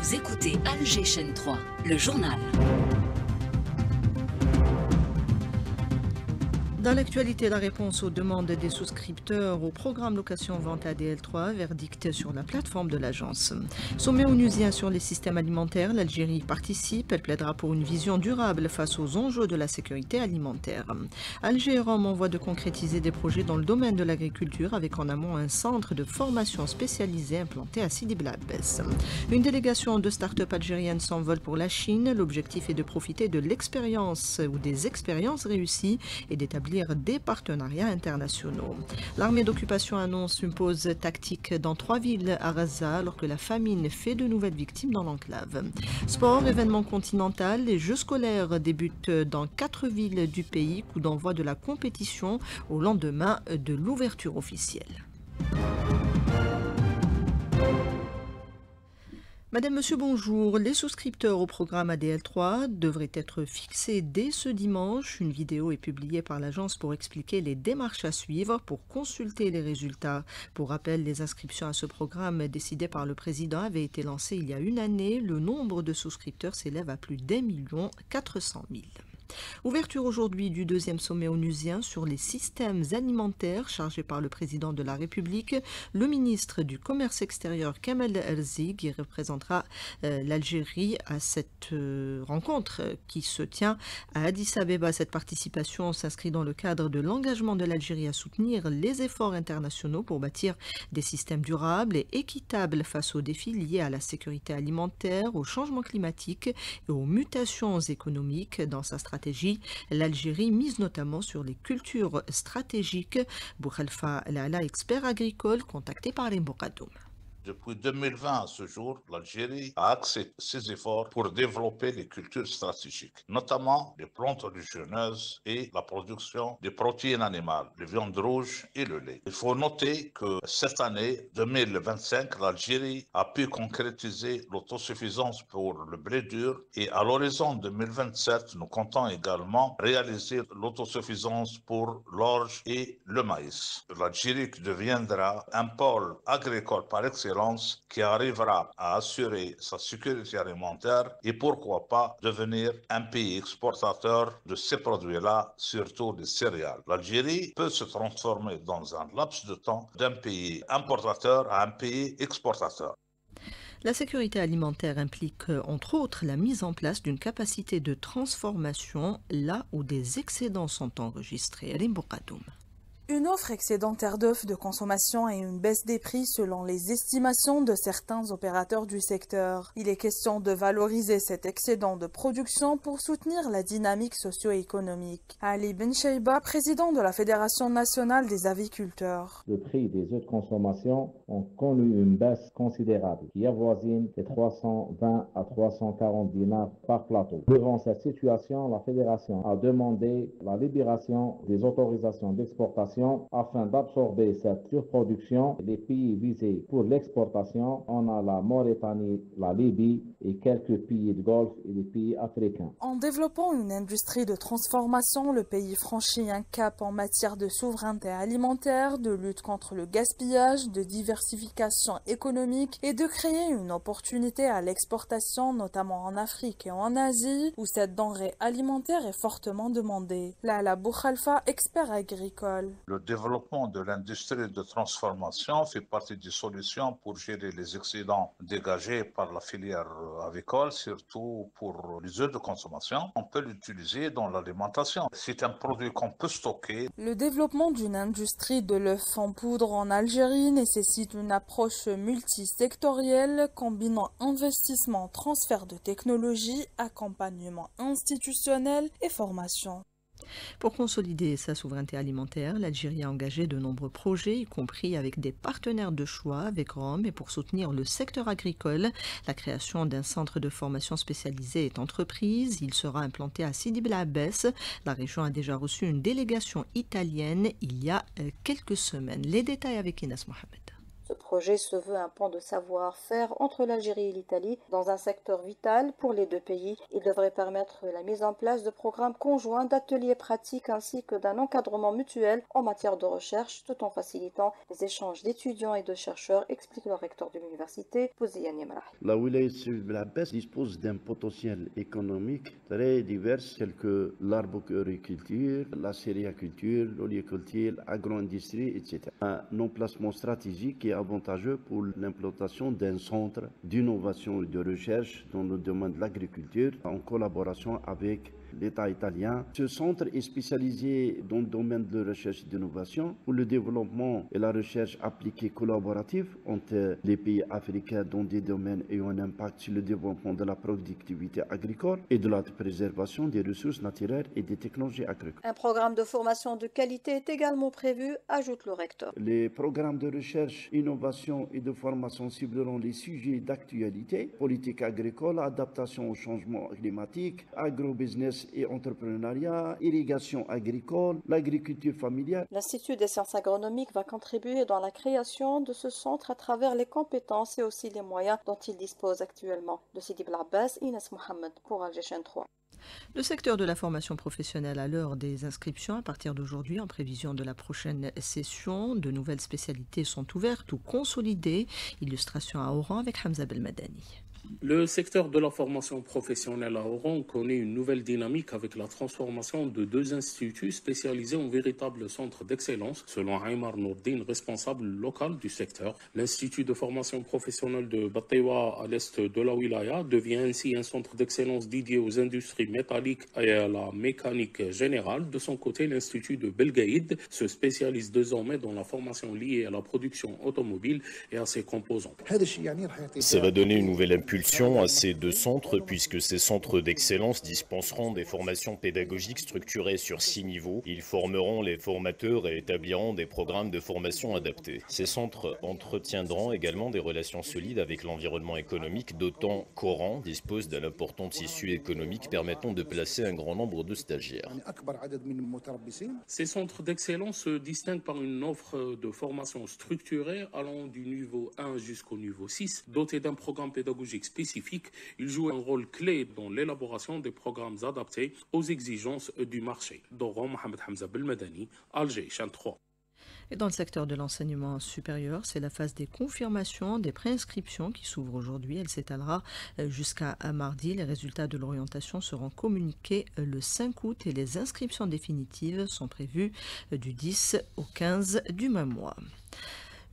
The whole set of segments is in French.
Vous écoutez Alger Chaîne 3, le journal. Dans l'actualité, la réponse aux demandes des souscripteurs au programme location-vente ADL3, verdict sur la plateforme de l'agence. Sommet onusien sur les systèmes alimentaires, l'Algérie participe. Elle plaidera pour une vision durable face aux enjeux de la sécurité alimentaire. Alger et Rome envoient de concrétiser des projets dans le domaine de l'agriculture avec en amont un centre de formation spécialisé implanté à Sidi Bel Abbès. Une délégation de start-up algériennes s'envole pour la Chine. L'objectif est de profiter de l'expérience ou des expériences réussies et d'établir des partenariats internationaux. L'armée d'occupation annonce une pause tactique dans 3 villes à Gaza alors que la famine fait de nouvelles victimes dans l'enclave. Sport, événement continental, les Jeux scolaires débutent dans 4 villes du pays, coup d'envoi de la compétition au lendemain de l'ouverture officielle. Madame, Monsieur, bonjour. Les souscripteurs au programme ADL3 devraient être fixés dès ce dimanche. Une vidéo est publiée par l'agence pour expliquer les démarches à suivre pour consulter les résultats. Pour rappel, les inscriptions à ce programme décidé par le président avaient été lancées il y a une année. Le nombre de souscripteurs s'élève à plus d'1 400 000. Ouverture aujourd'hui du 2e sommet onusien sur les systèmes alimentaires chargé par le président de la République. Le ministre du Commerce extérieur Kamel Erzig qui représentera l'Algérie à cette rencontre qui se tient à Addis Abeba. Cette participation s'inscrit dans le cadre de l'engagement de l'Algérie à soutenir les efforts internationaux pour bâtir des systèmes durables et équitables face aux défis liés à la sécurité alimentaire, au changement climatique et aux mutations économiques. Dans sa stratégie, l'Algérie mise notamment sur les cultures stratégiques. Bouchalfa Lala, expert agricole, contacté par les Mbokadoum. Depuis 2020 à ce jour, l'Algérie a axé ses efforts pour développer les cultures stratégiques, notamment les plantes religieuses et la production des protéines animales, les viandes rouges et le lait. Il faut noter que cette année 2025, l'Algérie a pu concrétiser l'autosuffisance pour le blé dur et à l'horizon 2027, nous comptons également réaliser l'autosuffisance pour l'orge et le maïs. L'Algérie deviendra un pôle agricole par excellence qui arrivera à assurer sa sécurité alimentaire et pourquoi pas devenir un pays exportateur de ces produits-là, surtout des céréales. L'Algérie peut se transformer dans un laps de temps d'un pays importateur à un pays exportateur. La sécurité alimentaire implique entre autres la mise en place d'une capacité de transformation là où des excédents sont enregistrés. Alim Boukadoum. Une offre excédentaire d'œufs de consommation et une baisse des prix selon les estimations de certains opérateurs du secteur. Il est question de valoriser cet excédent de production pour soutenir la dynamique socio-économique. Ali Bencheiba, président de la Fédération nationale des aviculteurs. Le prix des œufs de consommation ont connu une baisse considérable qui avoisine les 320 à 340 dinars par plateau. Devant cette situation, la Fédération a demandé la libération des autorisations d'exportation afin d'absorber cette surproduction. Les pays visés pour l'exportation, on a la Mauritanie, la Libye et quelques pays de Golfe et les pays africains. En développant une industrie de transformation, le pays franchit un cap en matière de souveraineté alimentaire, de lutte contre le gaspillage, de diversification économique et de créer une opportunité à l'exportation, notamment en Afrique et en Asie, où cette denrée alimentaire est fortement demandée. Lala Bouchalfa, expert agricole. Le développement de l'industrie de transformation fait partie des solutions pour gérer les excédents dégagés par la filière avicole, surtout pour les œufs de consommation. On peut l'utiliser dans l'alimentation. C'est un produit qu'on peut stocker. Le développement d'une industrie de l'œuf en poudre en Algérie nécessite une approche multisectorielle combinant investissement, transfert de technologie, accompagnement institutionnel et formation. Pour consolider sa souveraineté alimentaire, l'Algérie a engagé de nombreux projets, y compris avec des partenaires de choix avec Rome, et pour soutenir le secteur agricole, la création d'un centre de formation spécialisé est entreprise. Il sera implanté à Sidi Bel Abbès. La région a déjà reçu une délégation italienne il y a quelques semaines. Les détails avec Inès Mohamed. Ce projet se veut un pont de savoir-faire entre l'Algérie et l'Italie dans un secteur vital pour les deux pays. Il devrait permettre la mise en place de programmes conjoints d'ateliers pratiques ainsi que d'un encadrement mutuel en matière de recherche tout en facilitant les échanges d'étudiants et de chercheurs, explique le recteur de l'université, Bouziane Yemrah. La wilaya de la Besse dispose d'un potentiel économique très divers tel que l'arboriculture, la céréaculture, l'oléiculture, l'agro-industrie, etc. Un emplacement stratégique et avantageux pour l'implantation d'un centre d'innovation et de recherche dans le domaine de l'agriculture en collaboration avec l'État italien. Ce centre est spécialisé dans le domaine de la recherche et d'innovation pour le développement et la recherche appliquée collaborative entre les pays africains dans des domaines ayant un impact sur le développement de la productivité agricole et de la préservation des ressources naturelles et des technologies agricoles. Un programme de formation de qualité est également prévu, ajoute le recteur. Les programmes de recherche, innovation et de formation cibleront les sujets d'actualité, politique agricole, adaptation au changement climatique, agrobusiness et entrepreneuriat, irrigation agricole, l'agriculture familiale. L'Institut des sciences agronomiques va contribuer dans la création de ce centre à travers les compétences et aussi les moyens dont il dispose actuellement. De Sidi Blabès, Inès Mohamed pour Alger Chaîne 3. Le secteur de la formation professionnelle à l'heure des inscriptions à partir d'aujourd'hui en prévision de la prochaine session. De nouvelles spécialités sont ouvertes ou consolidées. Illustration à Oran avec Hamza Belmadani. Le secteur de la formation professionnelle à Oran connaît une nouvelle dynamique avec la transformation de 2 instituts spécialisés en véritables centres d'excellence, selon Aymar Nourdine, responsable local du secteur. L'Institut de formation professionnelle de Batewa à l'est de la Wilaya devient ainsi un centre d'excellence dédié aux industries métalliques et à la mécanique générale. De son côté, l'Institut de Belgaïd se spécialise désormais dans la formation liée à la production automobile et à ses composants. Ça va donner une nouvelle impulsion à ces 2 centres puisque ces centres d'excellence dispenseront des formations pédagogiques structurées sur 6 niveaux. Ils formeront les formateurs et établiront des programmes de formation adaptés. Ces centres entretiendront également des relations solides avec l'environnement économique, d'autant qu'Oran dispose d'un important tissu économique permettant de placer un grand nombre de stagiaires. Ces centres d'excellence se distinguent par une offre de formation structurée allant du niveau 1 jusqu'au niveau 6, doté d'un programme pédagogique spécifique. Il joue un rôle clé dans l'élaboration des programmes adaptés aux exigences du marché. D'Oran, Mohamed Hamza Belmadani, Alger, Chaîne 3. Et dans le secteur de l'enseignement supérieur, c'est la phase des confirmations, des préinscriptions qui s'ouvre aujourd'hui. Elle s'étalera jusqu'à mardi. Les résultats de l'orientation seront communiqués le 5 août et les inscriptions définitives sont prévues du 10 au 15 du même mois.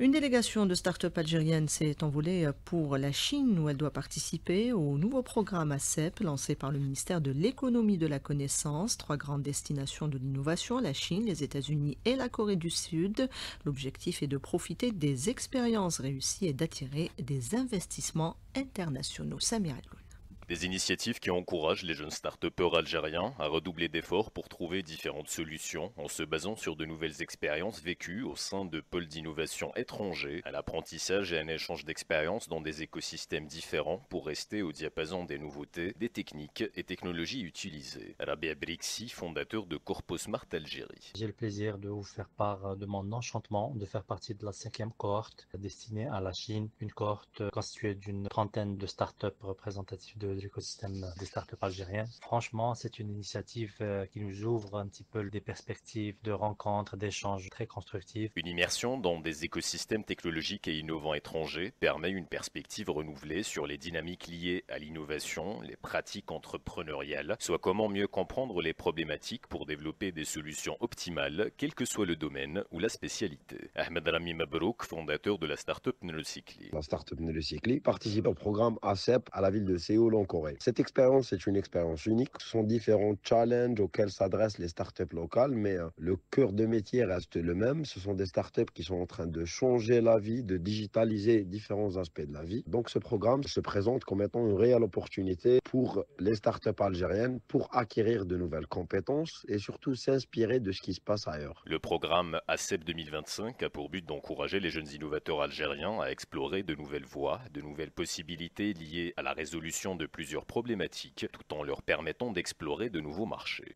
Une délégation de start-up algérienne s'est envolée pour la Chine où elle doit participer au nouveau programme ACEP lancé par le ministère de l'économie de la connaissance. 3 grandes destinations de l'innovation, la Chine, les États-Unis et la Corée du Sud. L'objectif est de profiter des expériences réussies et d'attirer des investissements internationaux. Samir Eloun. Des initiatives qui encouragent les jeunes start-upers algériens à redoubler d'efforts pour trouver différentes solutions en se basant sur de nouvelles expériences vécues au sein de pôles d'innovation étrangers, à l'apprentissage et un échange d'expériences dans des écosystèmes différents pour rester au diapason des nouveautés, des techniques et technologies utilisées. Rabia Brixi, fondateur de Corpo Smart Algérie. J'ai le plaisir de vous faire part de mon enchantement de faire partie de la 5e cohorte destinée à la Chine, une cohorte constituée d'une trentaine de start-up représentatives de l'écosystème des startups algériennes. Franchement, c'est une initiative qui nous ouvre un petit peu des perspectives de rencontres, d'échanges très constructifs. Une immersion dans des écosystèmes technologiques et innovants étrangers permet une perspective renouvelée sur les dynamiques liées à l'innovation, les pratiques entrepreneuriales, soit comment mieux comprendre les problématiques pour développer des solutions optimales, quel que soit le domaine ou la spécialité. Ahmed Rami Mabrouk, fondateur de la start-up Nelocycli. La start-up Nelocycli participe au programme ACEP à la ville de Séoul en Corée. Cette expérience est une expérience unique. Ce sont différents challenges auxquels s'adressent les startups locales, mais le cœur de métier reste le même. Ce sont des startups qui sont en train de changer la vie, de digitaliser différents aspects de la vie. Donc ce programme se présente comme étant une réelle opportunité pour les startups algériennes pour acquérir de nouvelles compétences et surtout s'inspirer de ce qui se passe ailleurs. Le programme ACEP 2025 a pour but d'encourager les jeunes innovateurs algériens à explorer de nouvelles voies, de nouvelles possibilités liées à la résolution de plusieurs problématiques, tout en leur permettant d'explorer de nouveaux marchés.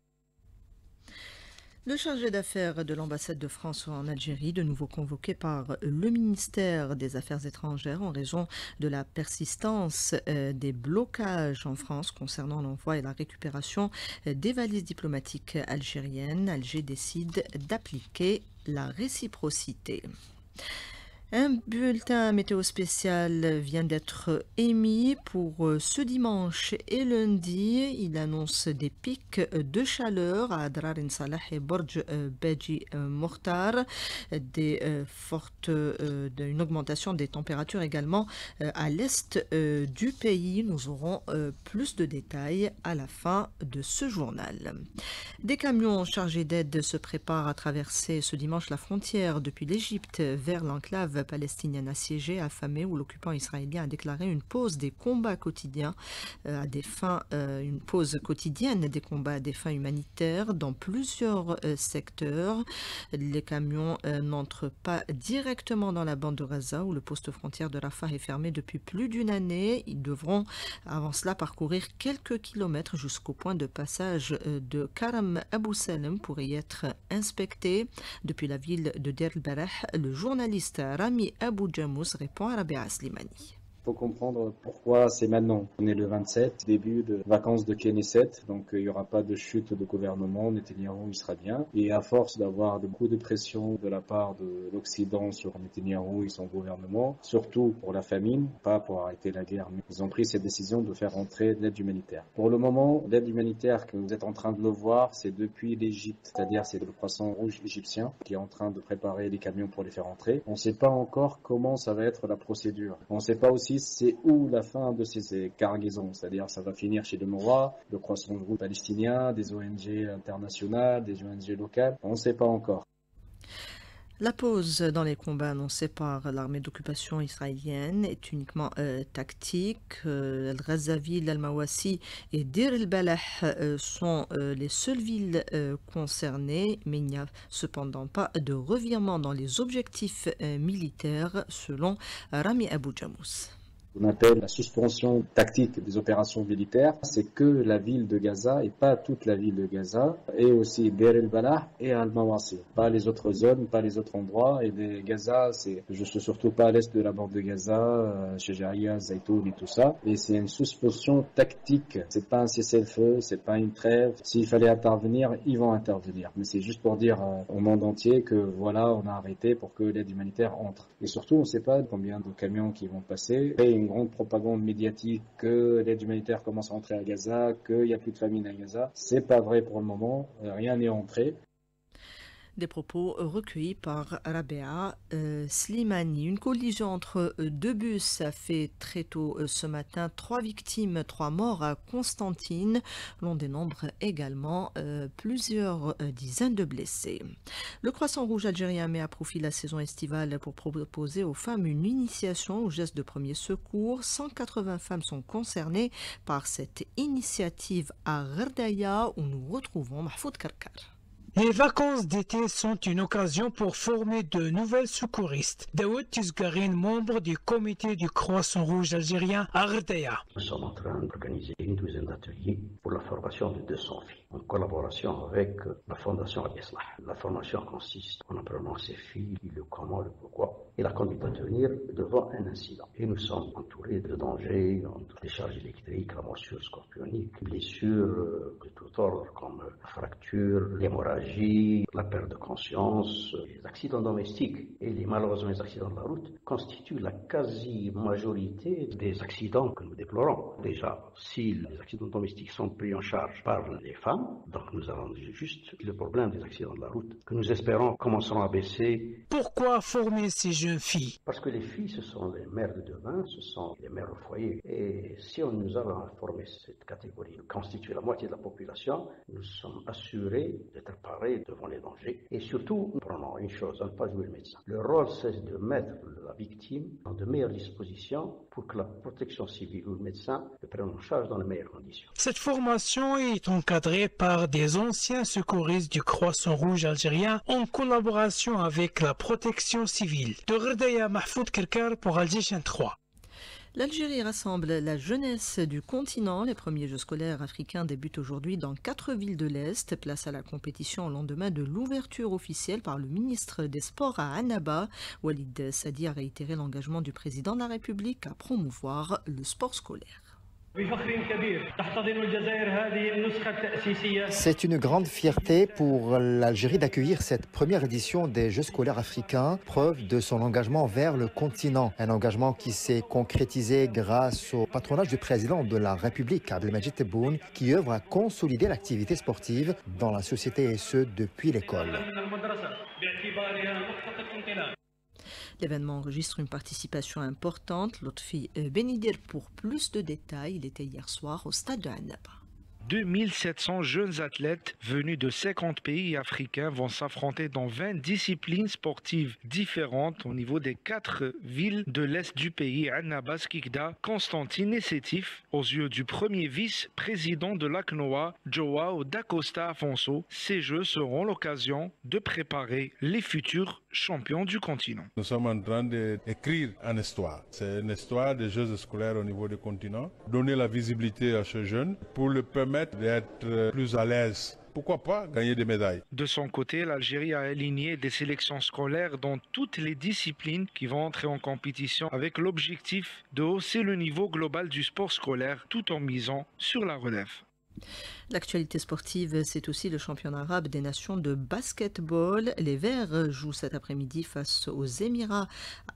Le chargé d'affaires de l'ambassade de France en Algérie, de nouveau convoqué par le ministère des Affaires étrangères en raison de la persistance des blocages en France concernant l'envoi et la récupération des valises diplomatiques algériennes. Alger décide d'appliquer la réciprocité. Un bulletin météo spécial vient d'être émis pour ce dimanche et lundi. Il annonce des pics de chaleur à Adrar En Salah et Borj Beji Mokhtar, une augmentation des températures également à l'est du pays. Nous aurons plus de détails à la fin de ce journal. Des camions chargés d'aide se préparent à traverser ce dimanche la frontière depuis l'Égypte vers l'enclave palestinienne assiégée, affamée, où l'occupant israélien a déclaré une pause des combats quotidiens une pause quotidienne des combats à des fins humanitaires dans plusieurs secteurs. Les camions n'entrent pas directement dans la bande de Gaza, où le poste frontière de Rafah est fermé depuis plus d'une année. Ils devront avant cela parcourir quelques kilomètres jusqu'au point de passage de Karam Abou Salem pour y être inspectés. Depuis la ville de Deir el-Balah, le journaliste Rami Abou Jamous répond à Rabia Slimani. Il faut comprendre pourquoi c'est maintenant. On est le 27, début de vacances de Knesset, donc il n'y aura pas de chute de gouvernement, Netanyahou il sera bien. Et à force d'avoir beaucoup de pression de la part de l'Occident sur Netanyahou et son gouvernement, surtout pour la famine, pas pour arrêter la guerre, mais ils ont pris cette décision de faire entrer de l'aide humanitaire. Pour le moment, l'aide humanitaire que vous êtes en train de le voir, c'est depuis l'Égypte, c'est-à-dire c'est le Croissant Rouge égyptien qui est en train de préparer les camions pour les faire entrer. On ne sait pas encore comment ça va être la procédure. On ne sait pas aussi c'est où la fin de ces cargaisons, c'est-à-dire ça va finir chez le MORA, le Croissant Rouge palestinien, des ONG internationales, des ONG locales, on ne sait pas encore. La pause dans les combats annoncée par l'armée d'occupation israélienne est uniquement tactique. Al-Ghazavil, Al-Mawassi et Deir el-Balah sont les seules villes concernées, mais il n'y a cependant pas de revirement dans les objectifs militaires selon Rami Abou Jamous. On appelle la suspension tactique des opérations militaires, c'est que la ville de Gaza et pas toute la ville de Gaza, et aussi Deir el-Balah et Al-Mawassi, pas les autres zones, pas les autres endroits. Et Gaza, je suis surtout pas à l'est de la bande de Gaza, chez Jaria, Zaytoun et tout ça. Et c'est une suspension tactique, c'est pas un cessez-le-feu, c'est pas une trêve. S'il fallait intervenir, ils vont intervenir. Mais c'est juste pour dire au monde entier que voilà, on a arrêté pour que l'aide humanitaire entre. Et surtout, on ne sait pas combien de camions qui vont passer. Et une grande propagande médiatique que l'aide humanitaire commence à entrer à Gaza, qu'il n'y a plus de famine à Gaza. C'est pas vrai pour le moment, rien n'est entré. Des propos recueillis par Rabia Slimani. Une collision entre deux bus a fait très tôt ce matin 3 victimes, 3 morts à Constantine. L'on dénombre également plusieurs dizaines de blessés. Le Croissant Rouge algérien met à profit la saison estivale pour proposer aux femmes une initiation aux gestes de premier secours. 180 femmes sont concernées par cette initiative à Gherdaya où nous retrouvons Mahfoud Karkar. Les vacances d'été sont une occasion pour former de nouvelles secouristes. Daoud Tisgarin, membre du comité du Croissant Rouge algérien à Gherdaya. Nous sommes en train d'organiser une douzaine d'ateliers pour la formation de 200 filles, en collaboration avec la Fondation Al-Islah. La formation consiste en apprenant ces filles le comment, le pourquoi et la conduite à tenir devant un incident. Et nous sommes entourés de dangers, entre les charges électriques, la morsure scorpionique, blessures de tout ordre comme fractures, l'hémorragie, la perte de conscience, les accidents domestiques et malheureusement les accidents de la route constituent la quasi-majorité des accidents que nous déplorons. Déjà, si les accidents domestiques sont pris en charge par les femmes, donc nous avons juste le problème des accidents de la route que nous espérons commenceront à baisser. Pourquoi former ces jeunes filles? Parce que les filles, ce sont les mères de demain, ce sont les mères au foyer. Et si nous avons formé cette catégorie, qui constitue la moitié de la population, nous sommes assurés d'être parés devant les dangers. Et surtout, nous prenons une chose, à ne pas jouer le médecin. Le rôle, c'est de mettre la victime dans de meilleures dispositions pour que la protection civile ou le médecin le prenne en charge dans les meilleures conditions. Cette formation est encadrée par des anciens secouristes du Croissant Rouge algérien en collaboration avec la protection civile. De Gherdaya, Mahfoud Karkar pour Alger 3. L'Algérie rassemble la jeunesse du continent. Les premiers Jeux scolaires africains débutent aujourd'hui dans 4 villes de l'Est. Place à la compétition au lendemain de l'ouverture officielle par le ministre des Sports à Annaba. Walid Sadi a réitéré l'engagement du président de la République à promouvoir le sport scolaire. C'est une grande fierté pour l'Algérie d'accueillir cette première édition des Jeux scolaires africains, preuve de son engagement vers le continent. Un engagement qui s'est concrétisé grâce au patronage du président de la République, Abdelmadjid Tebboune, qui œuvre à consolider l'activité sportive dans la société et ce depuis l'école. L'événement enregistre une participation importante. Lotfi Benidir pour plus de détails. Il était hier soir au stade de Annaba. 2700 jeunes athlètes venus de 50 pays africains vont s'affronter dans 20 disciplines sportives différentes au niveau des 4 villes de l'Est du pays, Annaba, Skikda, Constantine et Sétif. Aux yeux du premier vice-président de l'ACNOA, Joao da Costa Afonso, ces Jeux seront l'occasion de préparer les futurs champions du continent. Nous sommes en train d'écrire une histoire. C'est une histoire des Jeux scolaires au niveau du continent. Donner la visibilité à ces jeunes pour le permettre d'être plus à l'aise. Pourquoi pas gagner des médailles? De son côté, l'Algérie a aligné des sélections scolaires dans toutes les disciplines qui vont entrer en compétition avec l'objectif de hausser le niveau global du sport scolaire tout en misant sur la relève. L'actualité sportive, c'est aussi le championnat arabe des nations de basketball. Les Verts jouent cet après-midi face aux Émirats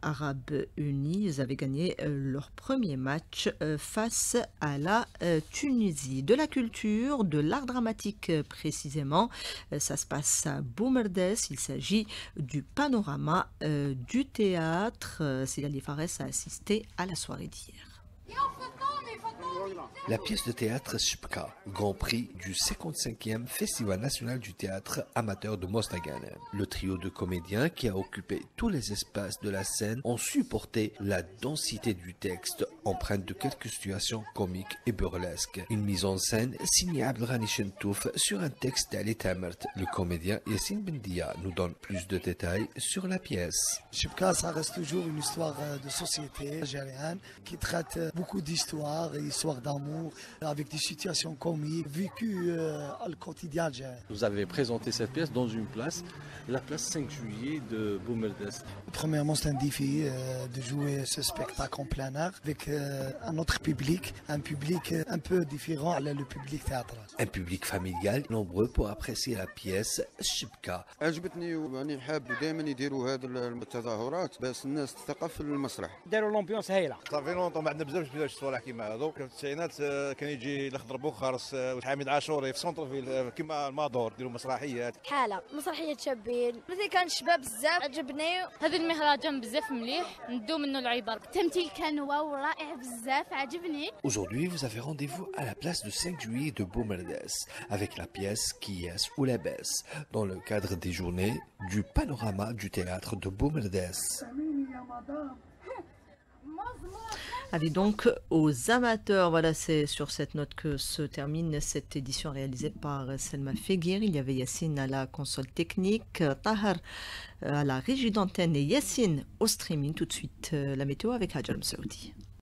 arabes unis. Ils avaient gagné leur premier match face à la Tunisie. De la culture, de l'art dramatique précisément, ça se passe à Boumerdès. Il s'agit du panorama du théâtre. Silali Fares a assisté à la soirée d'hier. La pièce de théâtre Shipka, Grand Prix du 55e Festival national du théâtre amateur de Mostaganem. Le trio de comédiens qui a occupé tous les espaces de la scène ont supporté la densité du texte, empreinte de quelques situations comiques et burlesques. Une mise en scène signée Abdelghani Chentouf sur un texte d'Ali Tamert. Le comédien Yassine Bendia nous donne plus de détails sur la pièce. Shipka, ça reste toujours une histoire de société algérienne qui traite beaucoup d'histoires, histoires d'amour, avec des situations comiques vécues au quotidien algérien. Vous avez présenté cette pièce dans une place, la place 5 juillet de Boumerdès. Premièrement, c'est un défi de jouer ce spectacle en plein air avec un autre public, un public un peu différent à le public théâtral. Un public familial nombreux pour apprécier la pièce Shipka. عجبتني واني حاب دائما يديروا هذه التظاهرات باش الناس تثقف في المسرح. داروا لومبيونس هايله. صافي لونطون ما عندنا بزاف الصوالح كيما هذو. في التسعينات كان يجي الخضر بوخارس وحميد عاشوري في سونتر كيما المادور يديروا مسرحيات. حاله مسرحيه شابين مثل كان شباب بزاف عجبني. هذا المهرجان بزاف مليح ندو منه العبر. التمثيل كان واو رائع بزاف عجبني. Aujourd'hui, vous avez rendez-vous à la place du 5 juillet de Boumerdès avec la pièce Qui est ou la baisse dans le cadre des journées du panorama du théâtre de Boumerdès. Avis donc aux amateurs. Voilà, c'est sur cette note que se termine cette édition réalisée par Selma Feguir. Il y avait Yassine à la console technique, Tahar à la régie d'antenne et Yassine au streaming. Tout de suite, la météo avec Hajar Msaoudi.